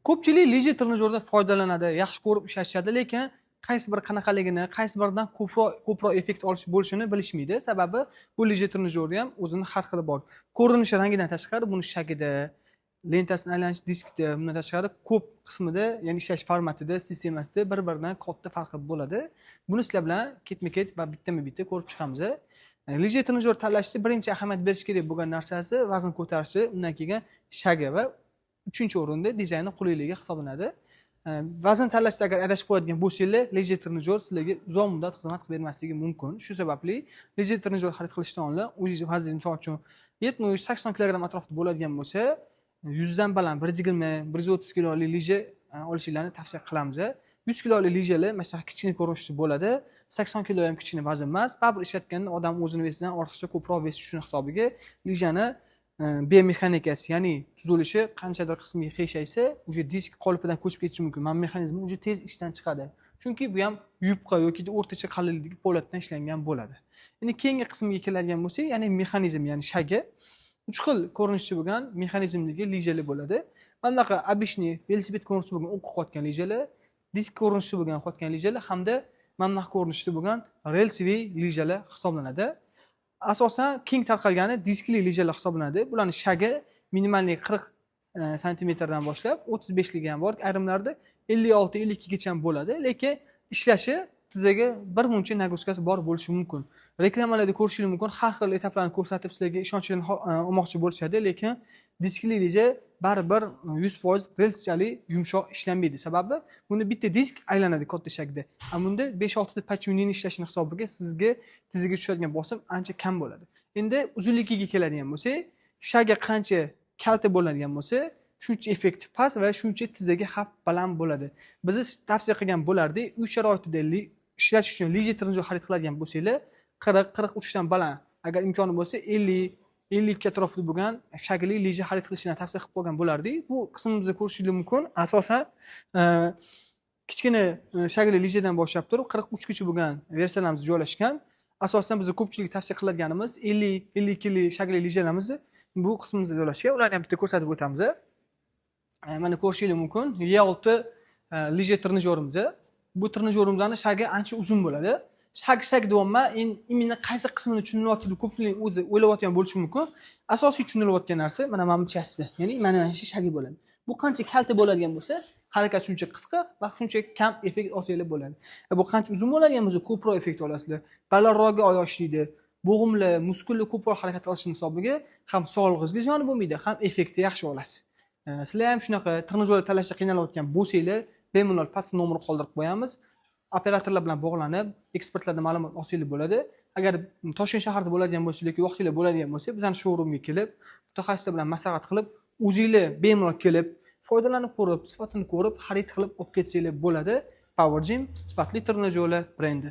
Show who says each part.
Speaker 1: Ko'pchilik lije trenajyordan foydalanadi, yaxshi ko'rib ishlatishadi, lekin qaysi bir qanaqaligini, qaysi biridan ko'proq effekt olish bo'lishini bilishmaydi. Sababi bu lije trenajyorda ham o'zini har xili bor. Ko'rinishi rangidan tashqari buni shagida, lentasini aylanish diskida, bundan tashqari ko'p qismida, ya'ni ishlash formatida, sistemasida bir-biridan katta farqi bo'ladi. Buni sizlar bilan ketma-ket va bittama-bitta ko'rib chiqamiz. Lije trenajyor tanlashda birinchi ahamiyat berish kerak bo'lgan narsasi vazn ko'tarishi, undan keyin shagi va 3-o'rinda dizayni qulayligi hisoblanadi. Vazn tanlashda agar adashib qo'yadigan bo'lsangiz, lije trenajyor sizlarga uzoq muddat xizmat qilib bermasligi mumkin. Shu sababli lije trenajyor xarid qilishdan oldin o'zingiz vazni misol uchun 70-80 kg atrofida bo'ladigan bo'lsa, 100 dan baland 120-130 kiloli lije olishinglarni tavsiya qilamiz. 100 kiloli lijalar mana kichkina ko'rinishda bo'ladi. 80 kilo ham kichkina vazn emas. Baribir ishlatganda odam o'zini vesidan ortiqcha ko'proq ves tushuni hisobiga lijani biomexanikasi, ya'ni tuzilishi qanchadir qismiga qiyshaysa, o'sha disk qolipidan ko'chib ketishi mumkin. Mana mexanizmi o'sha tez ishdan chiqadi. Chunki bu ham yupqa yoki o'rtacha qalinlikdagi po'latdan ishlangan bo'ladi. Endi keyingi qismiga keladigan bo'lsak, ya'ni mexanizm, ya'ni shagi 3 xil ko'rinishda bo'lgan mexanizmdagi lijalar bo'ladi. Mana bunaqa обычный velosiped ko'rinishida bo'lgan o'q qotgan lijalar, disk ko'rinishida bo'lgan qotgan lijalar hamda mana bunaqa ko'rinishda bo'lgan relsiviy lijalar hisoblanadi. Asosan keng tarqalgani diskli lijalar hisoblanadi. Bularning shagi minimalniy 40 santimetrdan boshlab 35 ligi ham bor. Ayrimlarda 56-52 gacha ham bo'ladi, lekin ishlashi tizzaga bir muncha nagruskasi bor bo'lishi mumkin. Reklamalarda ko'rishingiz mumkin, har xil etaplarni ko'rsatib sizlarga ishonchni olmoqchi bo'lishadi, lekin diskli lija baribir 100% relschalik yumshoq ishlanmaydi. Sababi bunda bitta disk aylanadi katta shakda. Bunda 5-6 ta pachunini ishlashini hisobiga sizga tizzaga tushadigan bosim ancha kam bo'ladi. Endi uzunligiga keladigan bo'lsak, shagi qancha kalta bo'ladigan bo'lsa, shuncha effektiv past va shuncha tizzaga xavf baland bo'ladi. Biz tavsiya qilgan bo'lardik, uy sharoitida ishlash uchun lije trenajyor xarid qiladigan bo'lsanglar, 40-43 dan baland, agar imkoni bo'lsa 50 atrofida bo'lgan shagli lija xarid qilishni tavsiya qilib qo'ygan bo'lardik. Bu qismimizda ko'rishingiz mumkin. Asosan kichkina shagli lijadan boshlab turib 43 gacha bo'lgan versiyalarimiz joylashgan. Asosan biz ko'pchilik tavsiya qiladiganimiz 50-52 shagli lijalarimiz bu qismimizda joylashgan. Ularni ham bitta ko'rsatib o'tamiz. Mana ko'rishingiz mumkin. Y6 lije trenajyorimiz. Bu trenajyorimizning shagi ancha uzun bo'ladi. Shag deyapman, imенно qaysi qismini tushunilyapti deb ko'pchilik o'zi o'ylayotgan bo'lishi mumkin. Asosiy tushunilayotgan narsa mana bunchasi. Ya'ni mana shu shagi bo'ladi. Bu qancha kalta bo'ladigan bo'lsa, harakat shuncha qisqa va shuncha kam effekt olsanglar bo'ladi. Bu qancha uzun bo'ladigan bo'lsa, ko'proq effekt olasizlar. Balandroqga oyoq ishlaydi. Bo'g'imlar, muskullar ko'proq harakat qilish hisobiga ham sog'lig'ingizga ziyon bo'lmaydi, ham effektni yaxshi olasiz. Sizlar ham shunaqa trenajyor tanlashda qiynalayotgan bo'lsanglar, bemalol pastda nomer qoldirib qo'yamiz. Operatorlar bilan bog'lanib, ekspertlardan ma'lumot olsangiz bo'ladi. Agar Toshkent shahrida bo'ladigan bo'lsa yoki vaqtingiz bo'ladigan bo'lsa, bizning showroomga kelib, mutaxassis bilan maslahat qilib, o'zingiz bemalol kelib, foydalanib ko'rib, sifatini ko'rib, xarid qilib olib ketsanglar bo'ladi. Power Gym sifatli trenajyorlar brendi.